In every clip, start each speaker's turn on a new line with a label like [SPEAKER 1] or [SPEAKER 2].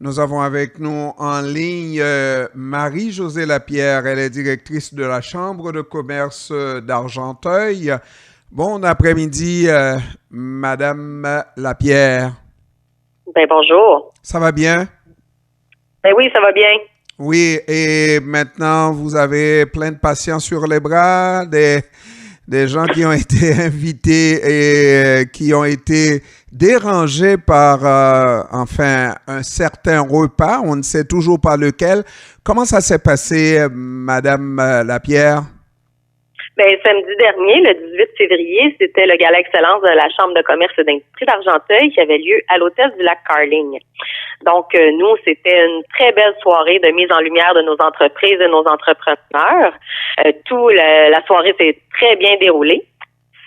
[SPEAKER 1] Nous avons avec nous en ligne Marie-Josée Lapierre. Elle est directrice de la Chambre de commerce d'Argenteuil. Bon après-midi, Madame Lapierre.
[SPEAKER 2] Ben bonjour.
[SPEAKER 1] Ça va bien?
[SPEAKER 2] Ben oui, ça va bien.
[SPEAKER 1] Oui, et maintenant, vous avez plein de patients sur les bras, des gens qui ont été invités et qui ont été dérangés par, un certain repas. On ne sait toujours pas lequel. Comment ça s'est passé, Madame Lapierre?
[SPEAKER 2] Ben, samedi dernier, le 18 février, c'était le gala excellence de la Chambre de commerce et d'industrie d'Argenteuil qui avait lieu à l'hôtel du lac Carling. Donc, nous, c'était une très belle soirée de mise en lumière de nos entreprises et nos entrepreneurs. La soirée s'est très bien déroulée.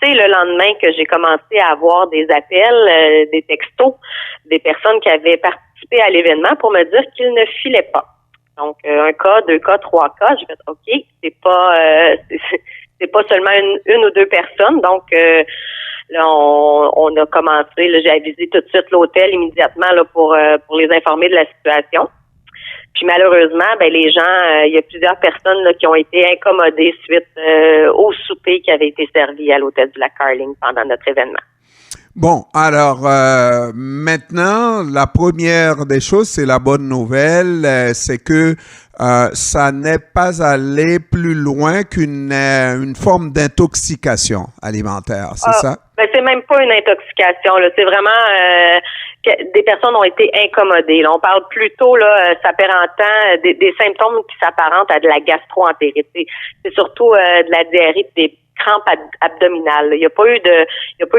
[SPEAKER 2] C'est le lendemain que j'ai commencé à avoir des appels, des textos, des personnes qui avaient participé à l'événement pour me dire qu'ils ne filaient pas. Donc, un cas, deux cas, trois cas. J'ai fait, OK, c'est pas seulement une ou deux personnes. Donc, là, on a commencé. Là, j'ai avisé tout de suite l'hôtel immédiatement là pour les informer de la situation. Puis malheureusement, ben les gens, il y a plusieurs personnes là, qui ont été incommodées suite au souper qui avait été servi à l'hôtel du lac Carling pendant notre événement.
[SPEAKER 1] Bon, alors maintenant, la première des choses, c'est la bonne nouvelle, c'est que ça n'est pas allé plus loin qu'une forme d'intoxication alimentaire, c'est ça?
[SPEAKER 2] Ben c'est même pas une intoxication, là. C'est vraiment que des personnes ont été incommodées. Là. On parle plutôt là, s'apparentant des symptômes qui s'apparentent à de la gastro-entérite. C'est surtout de la diarrhée, des crampes abdominales. Il n'y a pas eu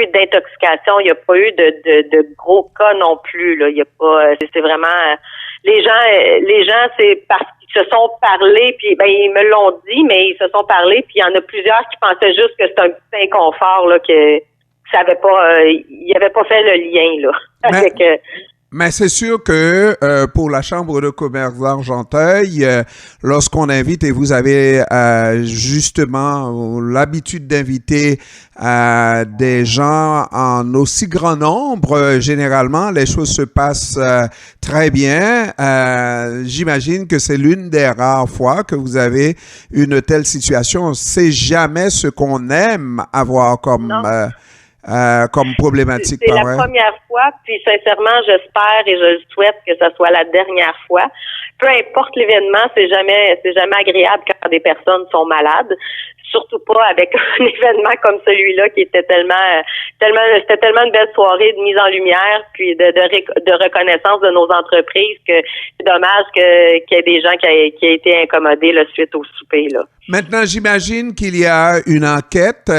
[SPEAKER 2] d'intoxication, il n'y a pas eu de gros cas non plus. Là. Il y a pas, c'est vraiment les gens, c'est parce qu'ils se sont parlé, puis ben ils me l'ont dit, mais ils se sont parlé, puis il y en a plusieurs qui pensaient juste que c'était un petit inconfort là que ça avait pas, il avait pas fait le lien là.
[SPEAKER 1] Mais c'est sûr que pour la Chambre de commerce d'Argenteuil, lorsqu'on invite, et vous avez justement l'habitude d'inviter des gens en aussi grand nombre, généralement, les choses se passent très bien. J'imagine que c'est l'une des rares fois que vous avez une telle situation. C'est jamais ce qu'on aime avoir comme problématique.
[SPEAKER 2] C'est la première fois, puis sincèrement, j'espère et je le souhaite que ce soit la dernière fois. Peu importe l'événement, c'est jamais agréable quand des personnes sont malades. Surtout pas avec un événement comme celui-là qui était c'était tellement une belle soirée de mise en lumière puis de reconnaissance de nos entreprises que c'est dommage qu'il y ait des gens qui aient été incommodés là, suite au souper là.
[SPEAKER 1] Maintenant, j'imagine qu'il y a une enquête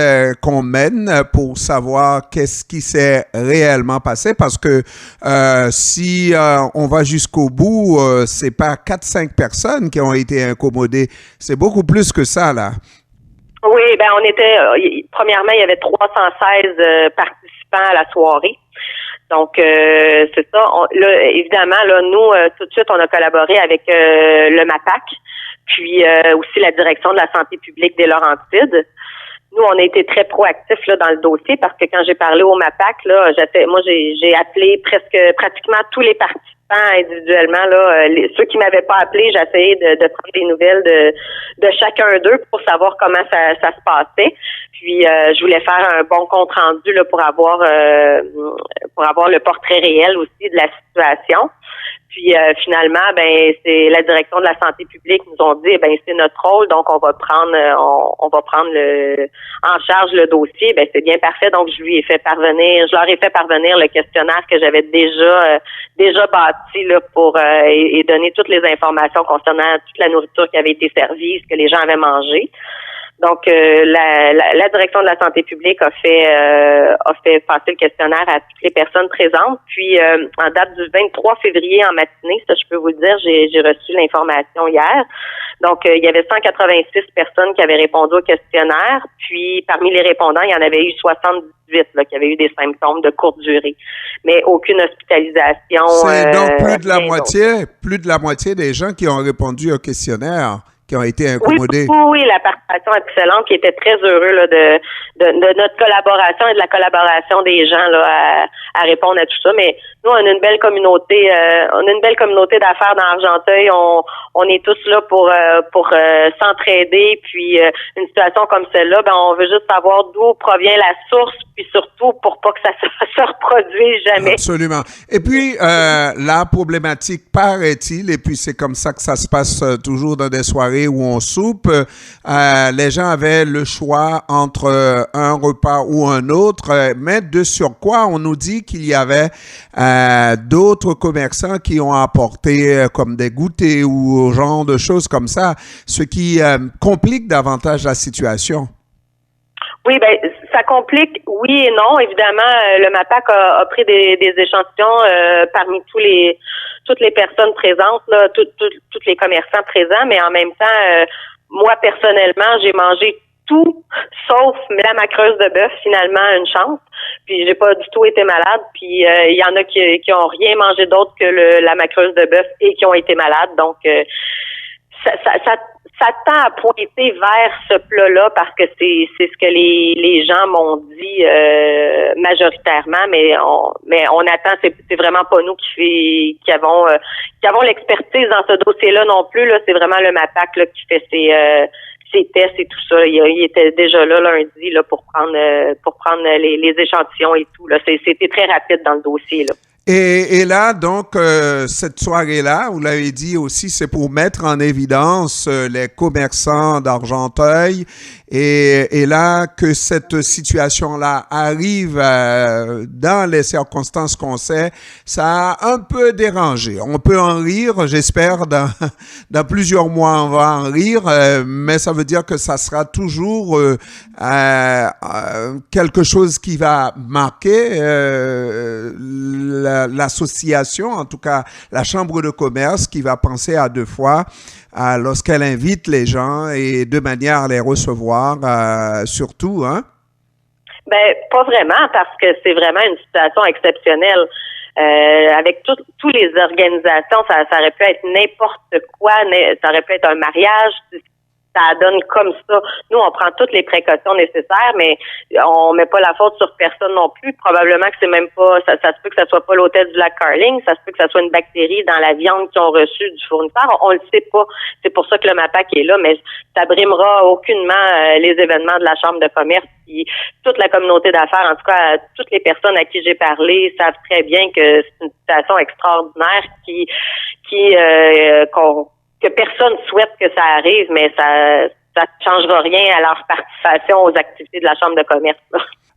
[SPEAKER 1] qu'on mène pour savoir qu'est-ce qui s'est réellement passé parce que si on va jusqu'au bout, c'est pas 4-5 personnes qui ont été incommodées, c'est beaucoup plus que ça là.
[SPEAKER 2] Oui, ben on était premièrement, il y avait 316 participants à la soirée. Donc c'est ça. Là, évidemment, là, nous, tout de suite, on a collaboré avec le MAPAC, puis aussi la direction de la santé publique des Laurentides. Nous, on a été très proactifs là dans le dossier parce que quand j'ai parlé au MAPAC, là, j'ai appelé pratiquement tous les participants individuellement là, ceux qui m'avaient pas appelé, j'ai essayé de prendre des nouvelles de chacun d'eux pour savoir comment ça se passait. Puis je voulais faire un bon compte rendu là pour avoir le portrait réel aussi de la situation. Puis finalement, ben c'est la direction de la santé publique nous ont dit, ben c'est notre rôle, donc on va prendre en charge le dossier. Ben c'est bien parfait. Donc je leur ai fait parvenir le questionnaire que j'avais déjà bâti là pour et donner toutes les informations concernant toute la nourriture qui avait été servie, ce que les gens avaient mangé. Donc, la direction de la santé publique a fait passer le questionnaire à toutes les personnes présentes. Puis, en date du 23 février en matinée, ça je peux vous le dire, j'ai reçu l'information hier. Donc, il y avait 186 personnes qui avaient répondu au questionnaire. Puis, parmi les répondants, il y en avait eu 78 là, qui avaient eu des symptômes de courte durée, mais aucune hospitalisation.
[SPEAKER 1] C'est donc plus de la moitié des gens qui ont répondu au questionnaire qui ont été incommodés.
[SPEAKER 2] Oui, la participation excellente, qui était très heureux là, de notre collaboration et de la collaboration des gens là à répondre à tout ça. Mais nous, on a une belle communauté, d'affaires dans Argenteuil. On est tous là pour s'entraider. Puis une situation comme celle-là, ben on veut juste savoir d'où provient la source, puis surtout pour pas que ça se reproduise jamais.
[SPEAKER 1] Absolument. Et puis la problématique, paraît-il, et puis c'est comme ça que ça se passe toujours dans des soirées où on soupe, les gens avaient le choix entre un repas ou un autre, mais de surcroît, on nous dit qu'il y avait d'autres commerçants qui ont apporté comme des goûters ou genre de choses comme ça, ce qui complique davantage la situation.
[SPEAKER 2] Oui, ben ça complique, oui et non. Évidemment, le MAPAC a pris des échantillons parmi toutes les personnes présentes, là, tous les commerçants présents, mais en même temps, moi personnellement, j'ai mangé tout sauf la macreuse de bœuf, finalement, une chance. Puis j'ai pas du tout été malade. Puis il y en a qui ont rien mangé d'autre que la macreuse de bœuf et qui ont été malades. Donc ça tend à pointer vers ce plat-là parce que c'est ce que les gens m'ont dit majoritairement, mais on attend, c'est vraiment pas nous qui avons l'expertise dans ce dossier-là non plus, là, c'est vraiment le MAPAC là qui fait ses tests et tout ça. Il était déjà là lundi là pour prendre les échantillons et tout là. C'était très rapide dans le dossier là.
[SPEAKER 1] Et là, donc, cette soirée-là, vous l'avez dit aussi, c'est pour mettre en évidence les commerçants d'Argenteuil. Et là, que cette situation-là arrive dans les circonstances qu'on sait, ça a un peu dérangé. On peut en rire, j'espère, dans plusieurs mois, on va en rire, mais ça veut dire que ça sera toujours quelque chose qui va marquer l'association, en tout cas la Chambre de commerce, qui va penser à deux fois lorsqu'elle invite les gens et de manière à les recevoir, surtout, hein? Ben,
[SPEAKER 2] pas vraiment, parce que c'est vraiment une situation exceptionnelle. Avec tous les organisations, ça aurait pu être n'importe quoi, ça aurait pu être un mariage, ça donne comme ça. Nous, on prend toutes les précautions nécessaires, mais on met pas la faute sur personne non plus. Probablement que c'est même pas, ça se peut que ça soit pas l'hôtel du lac Carling, ça se peut que ça soit une bactérie dans la viande qu'ils ont reçue du fournisseur. On le sait pas. C'est pour ça que le MAPAC est là, mais ça brimera aucunement les événements de la Chambre de commerce. Puis toute la communauté d'affaires, en tout cas, toutes les personnes à qui j'ai parlé savent très bien que c'est une situation extraordinaire que personne souhaite que ça arrive, mais ça ne changera rien à leur participation aux activités de la Chambre de commerce.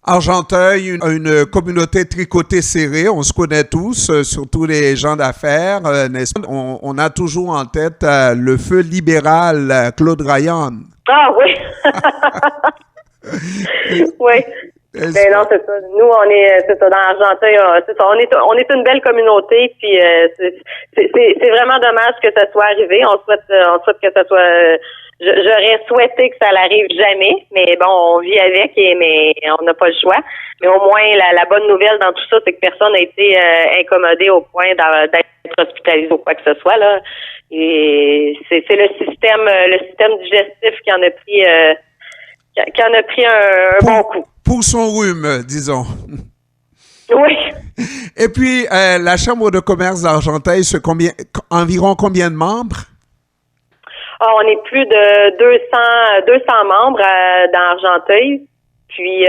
[SPEAKER 1] Argenteuil, une communauté tricotée serrée, on se connaît tous, surtout les gens d'affaires. On a toujours en tête le feu libéral Claude Ryan.
[SPEAKER 2] Ah oui! Oui. Ben non, c'est ça. Nous, c'est ça, dans Argenteuil, c'est ça. On est une belle communauté, puis c'est vraiment dommage que ça soit arrivé. On souhaite que ça soit. J'aurais souhaité que ça n'arrive jamais, mais bon, on vit avec, mais on n'a pas le choix. Mais au moins, la bonne nouvelle dans tout ça, c'est que personne n'a été incommodé au point d'être hospitalisé ou quoi que ce soit là. Et c'est le système digestif qui en a pris un bon coup.
[SPEAKER 1] Pour son rhume, disons.
[SPEAKER 2] Oui.
[SPEAKER 1] Et puis, la Chambre de commerce d'Argenteuil, c'est environ combien de membres?
[SPEAKER 2] On est plus de 200 membres dans Argenteuil. Puis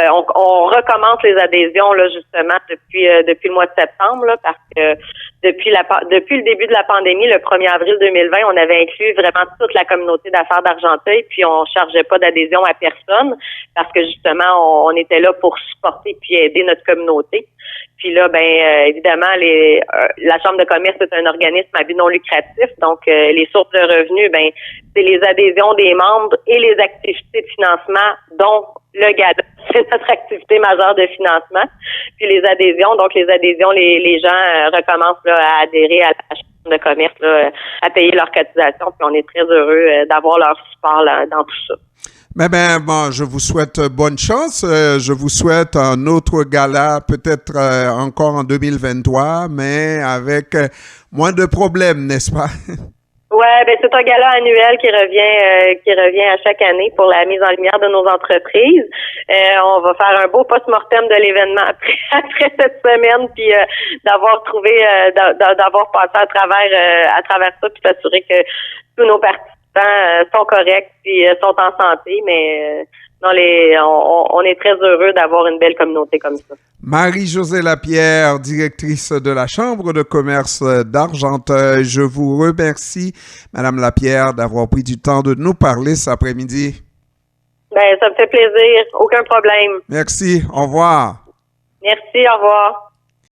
[SPEAKER 2] on recommence les adhésions là justement depuis le mois de septembre là, parce que depuis le début de la pandémie, le 1er avril 2020, on avait inclus vraiment toute la communauté d'affaires d'Argenteuil, puis on chargeait pas d'adhésion à personne parce que justement on était là pour supporter puis aider notre communauté. Puis là, évidemment, la Chambre de commerce est un organisme à but non lucratif, donc les sources de revenus, c'est les adhésions des membres et les activités de financement, dont le gala, c'est notre activité majeure de financement. Puis les adhésions, les gens recommencent là, à adhérer à la Chambre de commerce, là, à payer leurs cotisations, puis on est très heureux d'avoir leur support là, dans tout ça.
[SPEAKER 1] Bon, je vous souhaite bonne chance. Je vous souhaite un autre gala, peut-être encore en 2023, mais avec moins de problèmes, n'est-ce pas?
[SPEAKER 2] Ouais, ben c'est un gala annuel qui revient à chaque année pour la mise en lumière de nos entreprises. On va faire un beau post-mortem de l'événement après cette semaine, puis d'avoir d'avoir passé à travers ça, puis s'assurer que tous nos participants sont corrects puis sont en santé, mais on est très heureux d'avoir une belle communauté comme ça.
[SPEAKER 1] Marie-Josée Lapierre, directrice de la Chambre de commerce d'Argenteuil, je vous remercie, Madame Lapierre, d'avoir pris du temps de nous parler cet après-midi.
[SPEAKER 2] Ben, ça me fait plaisir, aucun problème.
[SPEAKER 1] Merci, au revoir.
[SPEAKER 2] Merci, au revoir.